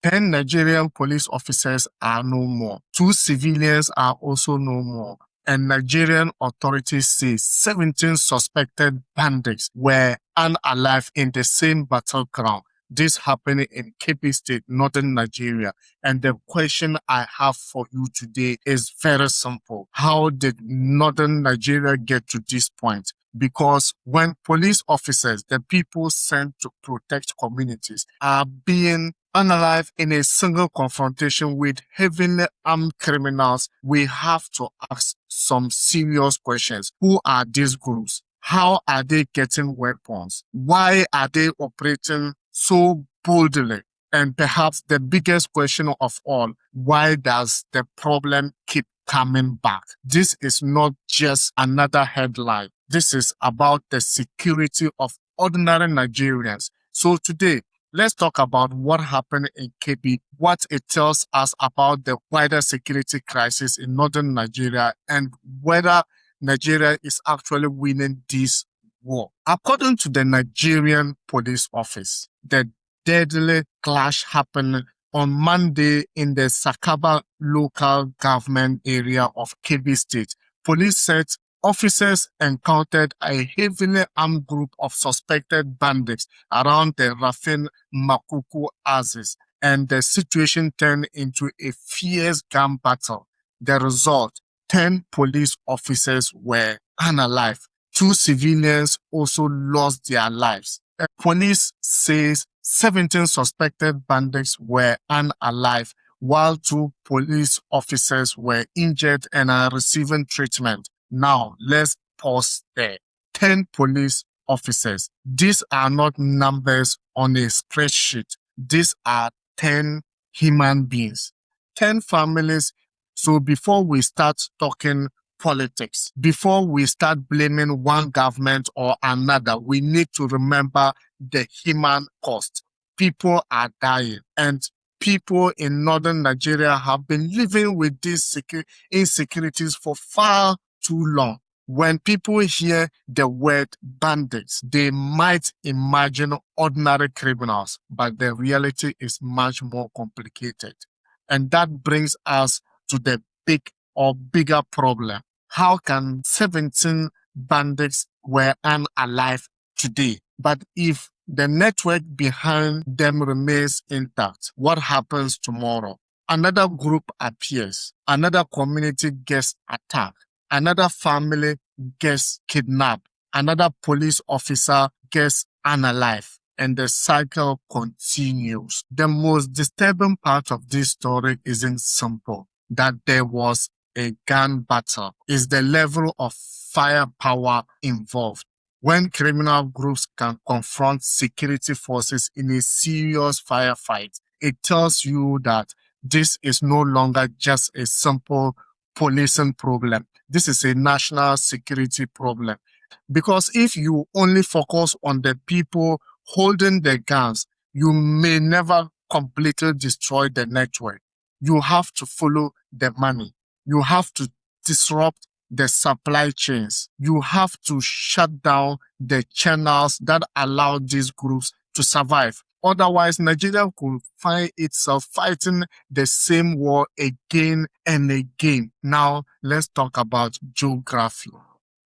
10 Nigerian police officers are no more. 2 civilians are also no more. And Nigerian authorities say 17 suspected bandits were unalive in the same battleground. This happened in Kebbi State, northern Nigeria. And the question I have for you today is very simple. How did northern Nigeria get to this point? Because when police officers, the people sent to protect communities, are being unalive in a single confrontation with heavily armed criminals, we have to ask some serious questions. Who are these groups? How are they getting weapons? Why are they operating so boldly? And perhaps the biggest question of all, why does the problem keep coming back? This is not just another headline. This is about the security of ordinary Nigerians. So today, let's talk about what happened in Kebbi, what it tells us about the wider security crisis in northern Nigeria, and whether Nigeria is actually winning this war. According to the Nigerian Police Office, the deadly clash happened on Monday in the Sakaba local government area of Kebbi State. Police said officers encountered a heavily armed group of suspected bandits around the Rafin Makuku axis, and the situation turned into a fierce gun battle. The result, 10 police officers were unalive. 2 civilians also lost their lives. Police says 17 suspected bandits were unalive, while 2 police officers were injured and are receiving treatment. Now, let's pause there. 10 police officers. These are not numbers on a spreadsheet. These are 10 human beings, 10 families. So before we start talking politics, before we start blaming one government or another, we need to remember the human cost. People are dying, and people in northern Nigeria have been living with these insecurities for far too long. When people hear the word bandits, they might imagine ordinary criminals, but the reality is much more complicated. And that brings us to the bigger problem. How can 17 bandits were unalive today? But if the network behind them remains intact, what happens tomorrow? Another group appears, another community gets attacked, another family gets kidnapped, another police officer gets unalive, and the cycle continues. The most disturbing part of this story isn't simple, that there was a gun battle. It's the level of firepower involved. When criminal groups can confront security forces in a serious firefight, it tells you that this is no longer just a simple policing problem. This is a national security problem. Because if you only focus on the people holding the guns, you may never completely destroy the network. You have to follow the money. You have to disrupt the supply chains. You have to shut down the channels that allow these groups to survive. Otherwise, Nigeria could find itself fighting the same war again and again. Now, let's talk about geography.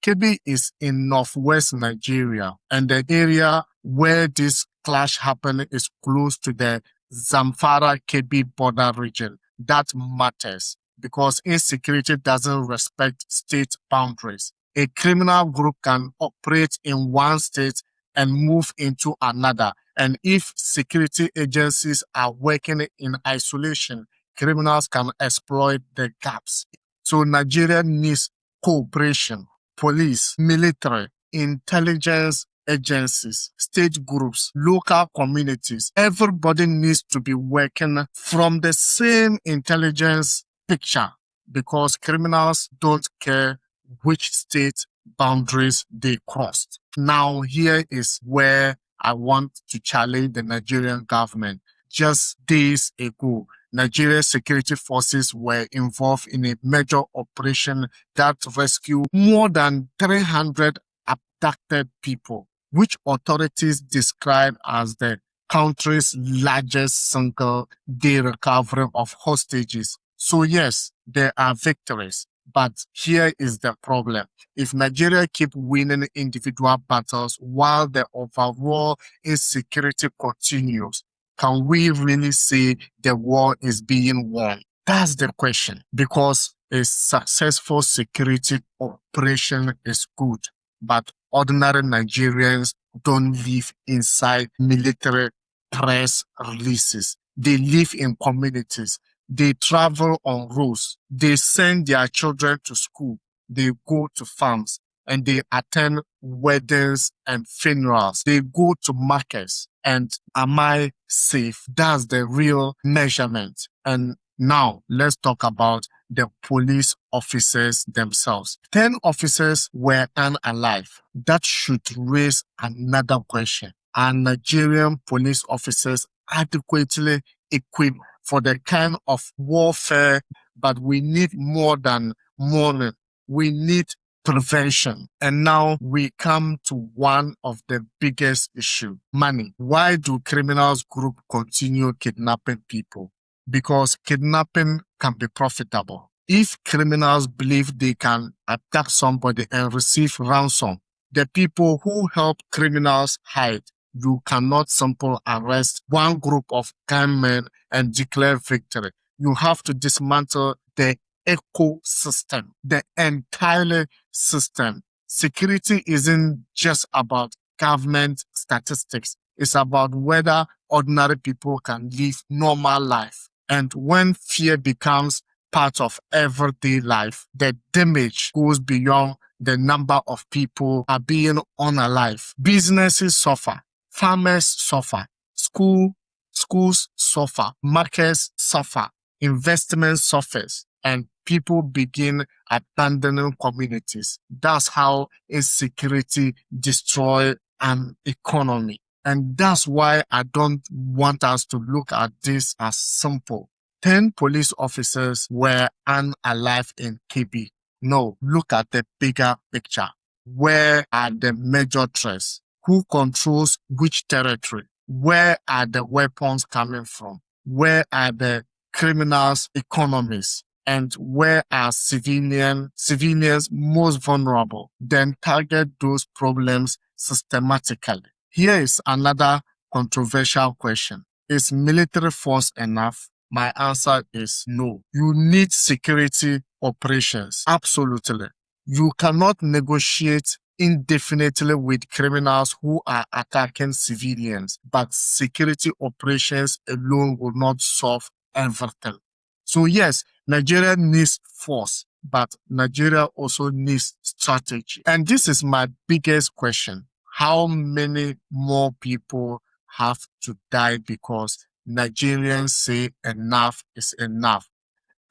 Kebbi is in northwest Nigeria, and the area where this clash happened is close to the Zamfara-Kebbi border region. That matters because insecurity doesn't respect state boundaries. A criminal group can operate in one state and move into another. And if security agencies are working in isolation, criminals can exploit the gaps. So Nigeria needs cooperation. Police, military, intelligence agencies, state groups, local communities. Everybody needs to be working from the same intelligence picture because criminals don't care which state boundaries they crossed. Now, here is where I want to challenge the Nigerian government. Just days ago, Nigeria security forces were involved in a major operation that rescued more than 300 abducted people, which authorities describe as the country's largest single day recovery of hostages. So yes, there are victories. But here is the problem. If Nigeria keep winning individual battles while the overall insecurity continues, can we really say the war is being won? That's the question. Because a successful security operation is good, but ordinary Nigerians don't live inside military press releases. They live in communities. They travel on roads. They send their children to school. They go to farms and they attend weddings and funerals. They go to markets. And am I safe? That's the real measurement. And now let's talk about the police officers themselves. 10 officers were unalive. That should raise another question. Are Nigerian police officers adequately equipped for the kind of warfare? But we need more than mourning. We need prevention. And now we come to one of the biggest issues: money. Why do criminals group continue kidnapping people? Because kidnapping can be profitable. If criminals believe they can attack somebody and receive ransom, the people who help criminals hide. You cannot simply arrest one group of gunmen and declare victory. You have to dismantle the ecosystem, the entire system. Security isn't just about government statistics. It's about whether ordinary people can live normal life. And when fear becomes part of everyday life, the damage goes beyond the number of people are being unalive. Businesses suffer. Farmers suffer. Schools suffer. Markets suffer. Investment suffers. And people begin abandoning communities. That's how insecurity destroys an economy. And that's why I don't want us to look at this as simple. 10 police officers were unalive in Kebbi. No, look at the bigger picture. Where are the major threats? Who controls which territory? Where are the weapons coming from? Where are the criminals' economies? And where are civilians most vulnerable? Then target those problems systematically. Here is another controversial question. Is military force enough? My answer is no. You need security operations. Absolutely. You cannot negotiate indefinitely with criminals who are attacking civilians, but security operations alone will not solve everything. So yes, Nigeria needs force, but Nigeria also needs strategy. And this is my biggest question. How many more people have to die because Nigerians say enough is enough?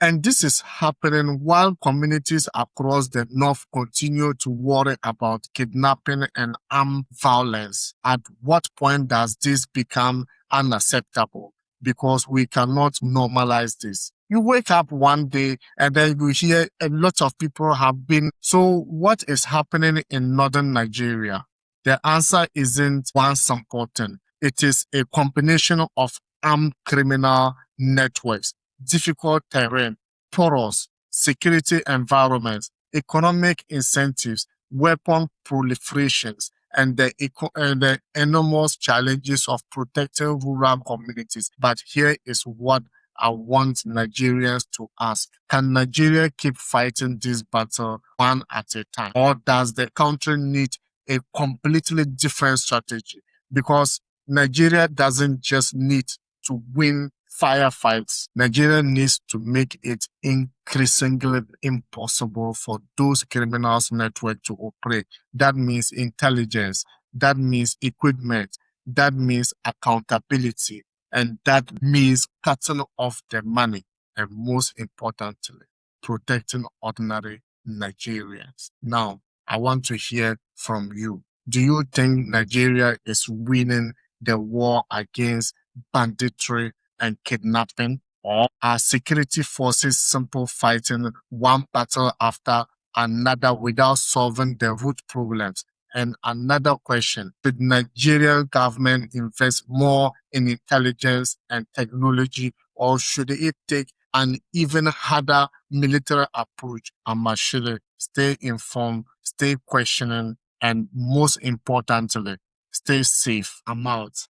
And this is happening while communities across the North continue to worry about kidnapping and armed violence. At what point does this become unacceptable? Because we cannot normalize this. You wake up one day and then you hear a lot of people have been. So what is happening in northern Nigeria? The answer isn't one simple thing. It is a combination of armed criminal networks, difficult terrain, porous security environments, economic incentives, weapon proliferations, and the enormous challenges of protecting rural communities. But here is what I want Nigerians to ask. Can Nigeria keep fighting this battle one at a time? Or does the country need a completely different strategy? Because Nigeria doesn't just need to win firefights. Nigeria needs to make it increasingly impossible for those criminals network to operate. That means intelligence. That means equipment. That means accountability. And that means cutting off the money. And most importantly, protecting ordinary Nigerians. Now, I want to hear from you. Do you think Nigeria is winning the war against banditry and kidnapping? Or are security forces simply fighting one battle after another without solving the root problems? And another question, should Nigerian government invest more in intelligence and technology, or should it take an even harder military approach? And Ashili, stay informed, stay questioning, and most importantly, stay safe. I'm out.